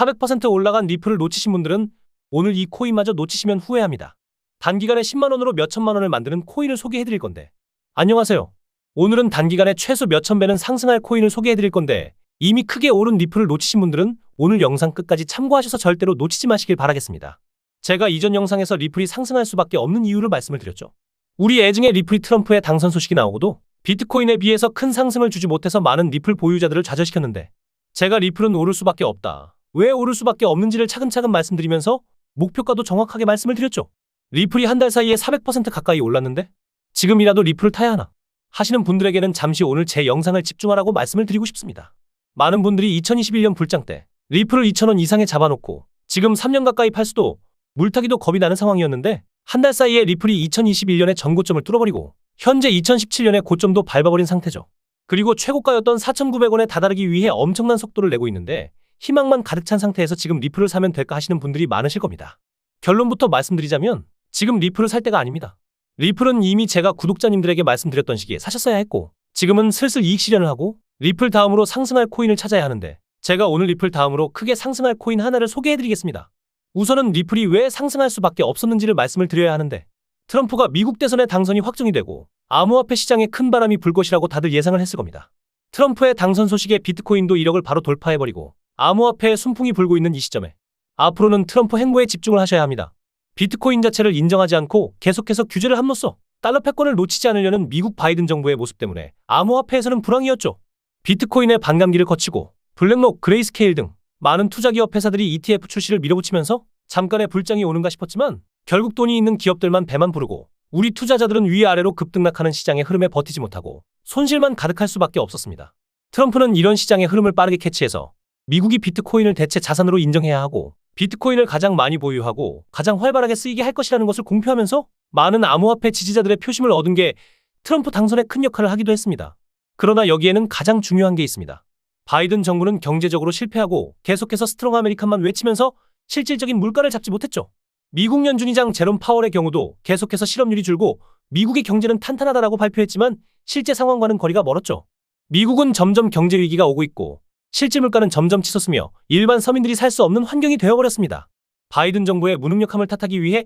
400% 올라간 리플을 놓치신 분들은 오늘 이 코인마저 놓치시면 후회합니다. 단기간에 10만원으로 몇천만원을 만드는 코인을 소개해드릴 건데. 안녕하세요. 오늘은 단기간에 최소 몇천 배는 상승할 코인을 소개해드릴 건데, 이미 크게 오른 리플을 놓치신 분들은 오늘 영상 끝까지 참고하셔서 절대로 놓치지 마시길 바라겠습니다. 제가 이전 영상에서 리플이 상승할 수밖에 없는 이유를 말씀을 드렸죠. 우리 애증의 리플이 트럼프의 당선 소식이 나오고도 비트코인에 비해서 큰 상승을 주지 못해서 많은 리플 보유자들을 좌절시켰는데, 제가 리플은 오를 수밖에 없다, 왜 오를 수밖에 없는지를 차근차근 말씀드리면서 목표가도 정확하게 말씀을 드렸죠. 리플이 한 달 사이에 400% 가까이 올랐는데 지금이라도 리플을 타야 하나 하시는 분들에게는 잠시 오늘 제 영상을 집중하라고 말씀을 드리고 싶습니다. 많은 분들이 2021년 불장 때 리플을 2,000원 이상에 잡아놓고 지금 3년 가까이 팔 수도 물타기도 겁이 나는 상황이었는데, 한 달 사이에 리플이 2021년에 전고점을 뚫어버리고 현재 2017년에 고점도 밟아버린 상태죠. 그리고 최고가였던 4,900원에 다다르기 위해 엄청난 속도를 내고 있는데, 희망만 가득 찬 상태에서 지금 리플을 사면 될까 하시는 분들이 많으실 겁니다. 결론부터 말씀드리자면 지금 리플을 살 때가 아닙니다. 리플은 이미 제가 구독자님들에게 말씀드렸던 시기에 사셨어야 했고, 지금은 슬슬 이익 실현을 하고 리플 다음으로 상승할 코인을 찾아야 하는데, 제가 오늘 리플 다음으로 크게 상승할 코인 하나를 소개해드리겠습니다. 우선은 리플이 왜 상승할 수밖에 없었는지를 말씀을 드려야 하는데, 트럼프가 미국 대선에 당선이 확정이 되고 암호화폐 시장에 큰 바람이 불 것이라고 다들 예상을 했을 겁니다. 트럼프의 당선 소식에 비트코인도 1억을 바로 돌파해버리고 암호화폐에 순풍이 불고 있는 이 시점에 앞으로는 트럼프 행보에 집중을 하셔야 합니다. 비트코인 자체를 인정하지 않고 계속해서 규제를 함으로써 달러 패권을 놓치지 않으려는 미국 바이든 정부의 모습 때문에 암호화폐에서는 불황이었죠. 비트코인의 반감기를 거치고 블랙록, 그레이스케일 등 많은 투자기업 회사들이 ETF 출시를 밀어붙이면서 잠깐의 불장이 오는가 싶었지만, 결국 돈이 있는 기업들만 배만 부르고 우리 투자자들은 위아래로 급등락하는 시장의 흐름에 버티지 못하고 손실만 가득할 수밖에 없었습니다. 트럼프는 이런 시장의 흐름을 빠르게 캐치해서 미국이 비트코인을 대체 자산으로 인정해야 하고 비트코인을 가장 많이 보유하고 가장 활발하게 쓰이게 할 것이라는 것을 공표하면서 많은 암호화폐 지지자들의 표심을 얻은 게 트럼프 당선에 큰 역할을 하기도 했습니다. 그러나 여기에는 가장 중요한 게 있습니다. 바이든 정부는 경제적으로 실패하고 계속해서 스트롱 아메리칸만 외치면서 실질적인 물가를 잡지 못했죠. 미국 연준의장 제롬 파월의 경우도 계속해서 실업률이 줄고 미국의 경제는 탄탄하다라고 발표했지만 실제 상황과는 거리가 멀었죠. 미국은 점점 경제 위기가 오고 있고 실질 물가는 점점 치솟으며 일반 서민들이 살 수 없는 환경이 되어버렸습니다. 바이든 정부의 무능력함을 탓하기 위해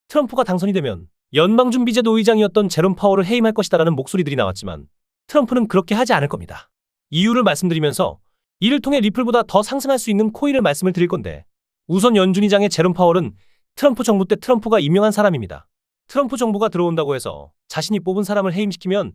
트럼프가 당선이 되면 연방준비제도 의장이었던 제롬 파월을 해임할 것이다라는 목소리들이 나왔지만, 트럼프는 그렇게 하지 않을 겁니다. 이유를 말씀드리면서 이를 통해 리플보다 더 상승할 수 있는 코인을 말씀을 드릴 건데, 우선 연준의장의 제롬 파월은 트럼프 정부 때 트럼프가 임명한 사람입니다. 트럼프 정부가 들어온다고 해서 자신이 뽑은 사람을 해임시키면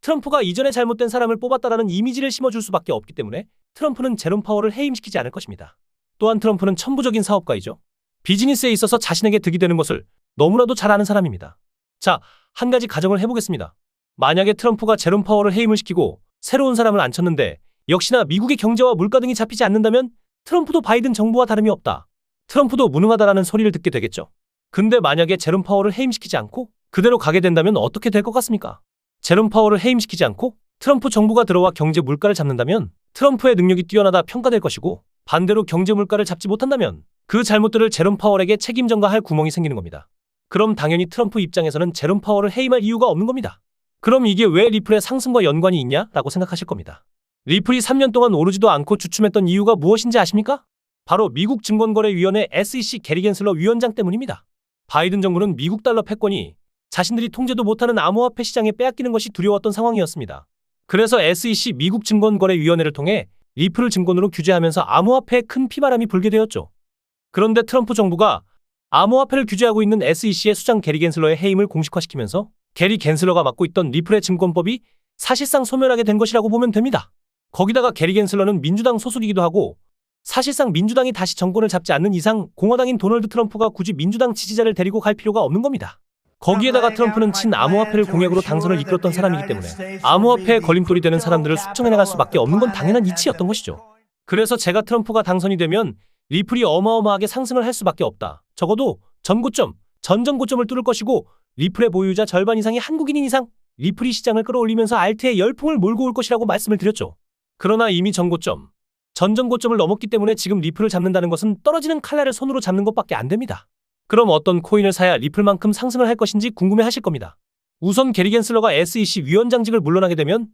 트럼프가 이전에 잘못된 사람을 뽑았다라는 이미지를 심어줄 수밖에 없기 때문에 트럼프는 제롬 파월을 해임시키지 않을 것입니다. 또한 트럼프는 천부적인 사업가이죠. 비즈니스에 있어서 자신에게 득이 되는 것을 너무나도 잘 아는 사람입니다. 자, 한 가지 가정을 해보겠습니다. 만약에 트럼프가 제롬 파월을 해임을 시키고 새로운 사람을 앉혔는데 역시나 미국의 경제와 물가 등이 잡히지 않는다면 트럼프도 바이든 정부와 다름이 없다, 트럼프도 무능하다라는 소리를 듣게 되겠죠. 근데 만약에 제롬 파월을 해임시키지 않고 그대로 가게 된다면 어떻게 될 것 같습니까? 제롬 파월을 해임시키지 않고 트럼프 정부가 들어와 경제 물가를 잡는다면 트럼프의 능력이 뛰어나다 평가될 것이고, 반대로 경제 물가를 잡지 못한다면 그 잘못들을 제롬 파월에게 책임 전가할 구멍이 생기는 겁니다. 그럼 당연히 트럼프 입장에서는 제롬 파월을 해임할 이유가 없는 겁니다. 그럼 이게 왜 리플의 상승과 연관이 있냐라고 생각하실 겁니다. 리플이 3년 동안 오르지도 않고 주춤했던 이유가 무엇인지 아십니까? 바로 미국 증권거래위원회 SEC 게리 겐슬러 위원장 때문입니다. 바이든 정부는 미국 달러 패권이 자신들이 통제도 못하는 암호화폐 시장에 빼앗기는 것이 두려웠던 상황이었습니다. 그래서 SEC 미국 증권거래위원회를 통해 리플을 증권으로 규제하면서 암호화폐에 큰 피바람이 불게 되었죠. 그런데 트럼프 정부가 암호화폐를 규제하고 있는 SEC의 수장 게리 겐슬러의 해임을 공식화시키면서 게리 겐슬러가 맡고 있던 리플의 증권법이 사실상 소멸하게 된 것이라고 보면 됩니다. 거기다가 게리 겐슬러는 민주당 소속이기도 하고, 사실상 민주당이 다시 정권을 잡지 않는 이상 공화당인 도널드 트럼프가 굳이 민주당 지지자를 데리고 갈 필요가 없는 겁니다. 거기에다가 트럼프는 친암호화폐를 공약으로 당선을 이끌었던 사람이기 때문에 암호화폐에 걸림돌이 되는 사람들을 숙청해나갈 수밖에 없는 건 당연한 이치였던 것이죠. 그래서 제가 트럼프가 당선이 되면 리플이 어마어마하게 상승을 할 수밖에 없다, 적어도 전고점, 전전고점을 뚫을 것이고 리플의 보유자 절반 이상이 한국인인 이상 리플이 시장을 끌어올리면서 알트의 열풍을 몰고 올 것이라고 말씀을 드렸죠. 그러나 이미 전고점, 전전고점을 넘었기 때문에 지금 리플을 잡는다는 것은 떨어지는 칼날을 손으로 잡는 것밖에 안 됩니다. 그럼 어떤 코인을 사야 리플만큼 상승을 할 것인지 궁금해하실 겁니다. 우선 게리 겐슬러가 SEC 위원장직을 물러나게 되면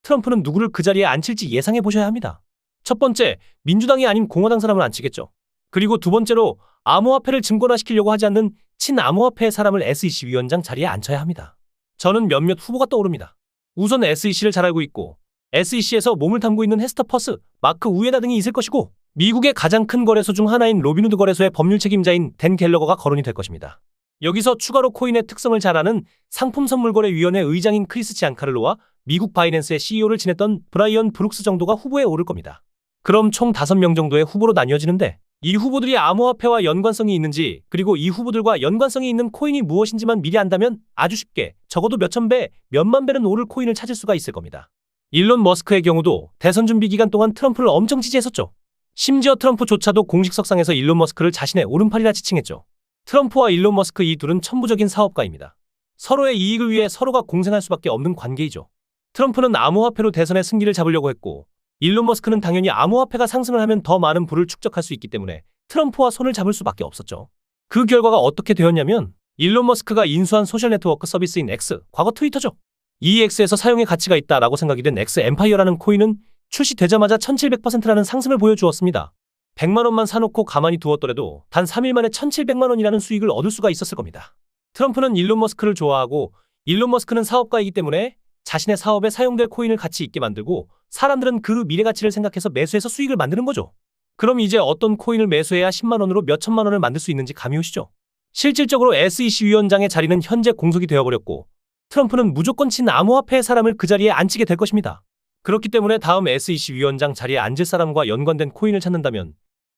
트럼프는 누구를 그 자리에 앉힐지 예상해 보셔야 합니다. 첫 번째, 민주당이 아닌 공화당 사람을 앉히겠죠. 그리고 두 번째로 암호화폐를 증권화시키려고 하지 않는 친암호화폐의 사람을 SEC 위원장 자리에 앉혀야 합니다. 저는 몇몇 후보가 떠오릅니다. 우선 SEC를 잘 알고 있고 SEC에서 몸을 담고 있는 헤스터 퍼스, 마크 우에다 등이 있을 것이고 미국의 가장 큰 거래소 중 하나인 로빈후드 거래소의 법률 책임자인 댄 갤러거가 거론이 될 것입니다. 여기서 추가로 코인의 특성을 잘 아는 상품선물거래위원회 의장인 크리스 지안카를로와 미국 바이낸스의 CEO를 지냈던 브라이언 브룩스 정도가 후보에 오를 겁니다. 그럼 총 5명 정도의 후보로 나뉘어지는데 이 후보들이 암호화폐와 연관성이 있는지 그리고 이 후보들과 연관성이 있는 코인이 무엇인지만 미리 안다면 아주 쉽게 적어도 몇천 배, 몇만 배는 오를 코인을 찾을 수가 있을 겁니다. 일론 머스크의 경우도 대선 준비 기간 동안 트럼프를 엄청 지지했었죠. 심지어 트럼프조차도 공식 석상에서 일론 머스크를 자신의 오른팔이라 지칭했죠. 트럼프와 일론 머스크 이 둘은 천부적인 사업가입니다. 서로의 이익을 위해 서로가 공생할 수밖에 없는 관계이죠. 트럼프는 암호화폐로 대선의 승기를 잡으려고 했고 일론 머스크는 당연히 암호화폐가 상승을 하면 더 많은 부를 축적할 수 있기 때문에 트럼프와 손을 잡을 수밖에 없었죠. 그 결과가 어떻게 되었냐면 일론 머스크가 인수한 소셜 네트워크 서비스인 X, 과거 트위터죠. 이 X에서 사용의 가치가 있다라고 생각이 된 X 엠파이어라는 코인은 출시되자마자 1700%라는 상승을 보여주었습니다. 100만 원만 사놓고 가만히 두었더라도 단 3일 만에 1700만 원이라는 수익을 얻을 수가 있었을 겁니다. 트럼프는 일론 머스크를 좋아하고 일론 머스크는 사업가이기 때문에 자신의 사업에 사용될 코인을 가치 있게 만들고 사람들은 그 미래 가치를 생각해서 매수해서 수익을 만드는 거죠. 그럼 이제 어떤 코인을 매수해야 10만 원으로 몇천만 원을 만들 수 있는지 감이 오시죠? 실질적으로 SEC 위원장의 자리는 현재 공석이 되어버렸고 트럼프는 무조건 친 암호화폐의 사람을 그 자리에 앉히게 될 것입니다. 그렇기 때문에 다음 SEC 위원장 자리에 앉을 사람과 연관된 코인을 찾는다면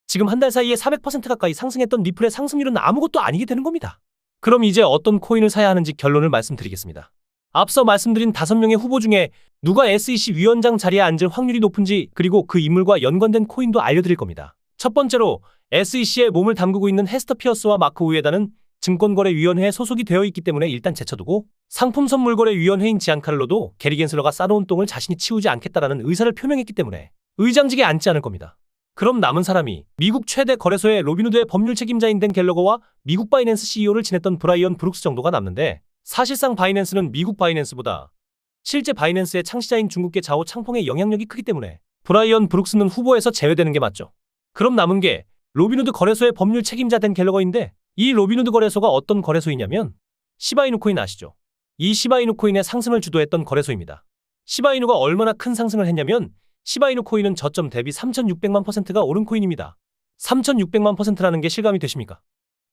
지금 한 달 사이에 400% 가까이 상승했던 리플의 상승률은 아무것도 아니게 되는 겁니다. 그럼 이제 어떤 코인을 사야 하는지 결론을 말씀드리겠습니다. 앞서 말씀드린 5명의 후보 중에 누가 SEC 위원장 자리에 앉을 확률이 높은지 그리고 그 인물과 연관된 코인도 알려드릴 겁니다. 첫 번째로 SEC에 몸을 담그고 있는 헤스터 피어스와 마크 우에다는 증권거래위원회에 소속이 되어 있기 때문에 일단 제쳐두고 상품선물거래위원회인 지안카를로도 게리 겐슬러가 싸놓은 똥을 자신이 치우지 않겠다라는 의사를 표명했기 때문에 의장직에 앉지 않을 겁니다. 그럼 남은 사람이 미국 최대 거래소의 로빈후드의 법률 책임자인 댄 갤러거와 미국 바이낸스 CEO를 지냈던 브라이언 브룩스 정도가 남는데 사실상 바이낸스는 미국 바이낸스보다 실제 바이낸스의 창시자인 중국계 자오 창펑의 영향력이 크기 때문에 브라이언 브룩스는 후보에서 제외되는 게 맞죠. 그럼 남은 게 로빈후드 거래소의 법률 책임자 댄 갤러거인데 이 로빈후드 거래소가 어떤 거래소이냐면 시바이누 코인 아시죠? 이 시바이누 코인의 상승을 주도했던 거래소입니다. 시바이누가 얼마나 큰 상승을 했냐면 시바이누 코인은 저점 대비 3600만 %가 오른 코인입니다. 3600만 %라는 게 실감이 되십니까?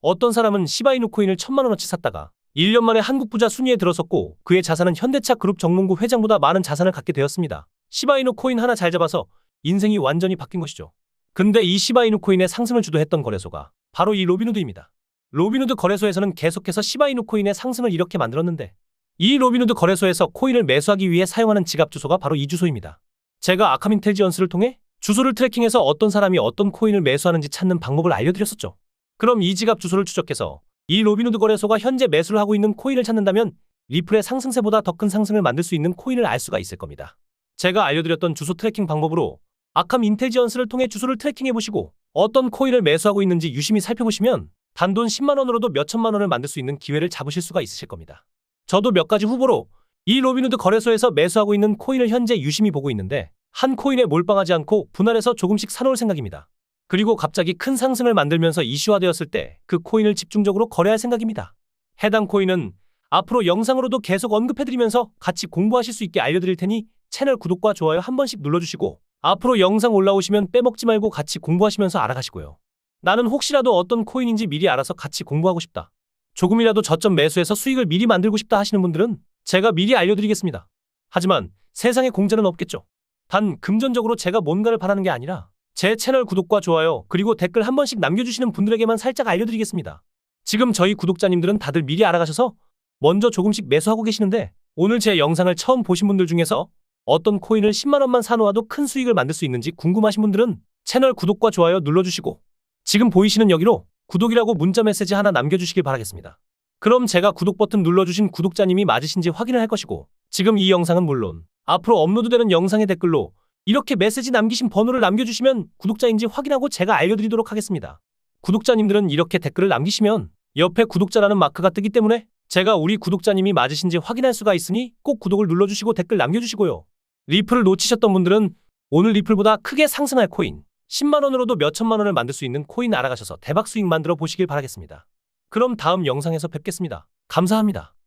어떤 사람은 시바이누 코인을 1000만 원어치 샀다가 1년 만에 한국 부자 순위에 들어섰고 그의 자산은 현대차 그룹 정몽구 회장보다 많은 자산을 갖게 되었습니다. 시바이누 코인 하나 잘 잡아서 인생이 완전히 바뀐 것이죠. 근데 이 시바이누 코인의 상승을 주도했던 거래소가 바로 이 로빈후드입니다. 로빈후드 거래소에서는 계속해서 시바이누 코인의 상승을 이렇게 만들었는데 이 로빈후드 거래소에서 코인을 매수하기 위해 사용하는 지갑 주소가 바로 이 주소입니다. 제가 아카민텔지언스를 통해 주소를 트래킹해서 어떤 사람이 어떤 코인을 매수하는지 찾는 방법을 알려드렸었죠. 그럼 이 지갑 주소를 추적해서 이 로빈후드 거래소가 현재 매수를 하고 있는 코인을 찾는다면 리플의 상승세보다 더 큰 상승을 만들 수 있는 코인을 알 수가 있을 겁니다. 제가 알려드렸던 주소 트래킹 방법으로 아캄 인텔지언스를 통해 주소를 트래킹해보시고 어떤 코인을 매수하고 있는지 유심히 살펴보시면 단돈 10만 원으로도 몇천만 원을 만들 수 있는 기회를 잡으실 수가 있으실 겁니다. 저도 몇 가지 후보로 이 로빈후드 거래소에서 매수하고 있는 코인을 현재 유심히 보고 있는데 한 코인에 몰빵하지 않고 분할해서 조금씩 사놓을 생각입니다. 그리고 갑자기 큰 상승을 만들면서 이슈화되었을 때 그 코인을 집중적으로 거래할 생각입니다. 해당 코인은 앞으로 영상으로도 계속 언급해드리면서 같이 공부하실 수 있게 알려드릴 테니 채널 구독과 좋아요 한 번씩 눌러주시고 앞으로 영상 올라오시면 빼먹지 말고 같이 공부하시면서 알아가시고요. 나는 혹시라도 어떤 코인인지 미리 알아서 같이 공부하고 싶다. 조금이라도 저점 매수해서 수익을 미리 만들고 싶다 하시는 분들은 제가 미리 알려드리겠습니다. 하지만 세상에 공짜는 없겠죠. 단 금전적으로 제가 뭔가를 바라는 게 아니라 제 채널 구독과 좋아요 그리고 댓글 한 번씩 남겨주시는 분들에게만 살짝 알려드리겠습니다. 지금 저희 구독자님들은 다들 미리 알아가셔서 먼저 조금씩 매수하고 계시는데 오늘 제 영상을 처음 보신 분들 중에서 어떤 코인을 10만 원만 사놓아도 큰 수익을 만들 수 있는지 궁금하신 분들은 채널 구독과 좋아요 눌러주시고 지금 보이시는 여기로 구독이라고 문자 메시지 하나 남겨주시길 바라겠습니다. 그럼 제가 구독 버튼 눌러주신 구독자님이 맞으신지 확인을 할 것이고 지금 이 영상은 물론 앞으로 업로드되는 영상의 댓글로 이렇게 메시지 남기신 번호를 남겨주시면 구독자인지 확인하고 제가 알려드리도록 하겠습니다. 구독자님들은 이렇게 댓글을 남기시면 옆에 구독자라는 마크가 뜨기 때문에 제가 우리 구독자님이 맞으신지 확인할 수가 있으니 꼭 구독을 눌러주시고 댓글 남겨주시고요. 리플을 놓치셨던 분들은 오늘 리플보다 크게 상승할 코인 10만 원으로도 몇천만 원을 만들 수 있는 코인 알아가셔서 대박 수익 만들어 보시길 바라겠습니다. 그럼 다음 영상에서 뵙겠습니다. 감사합니다.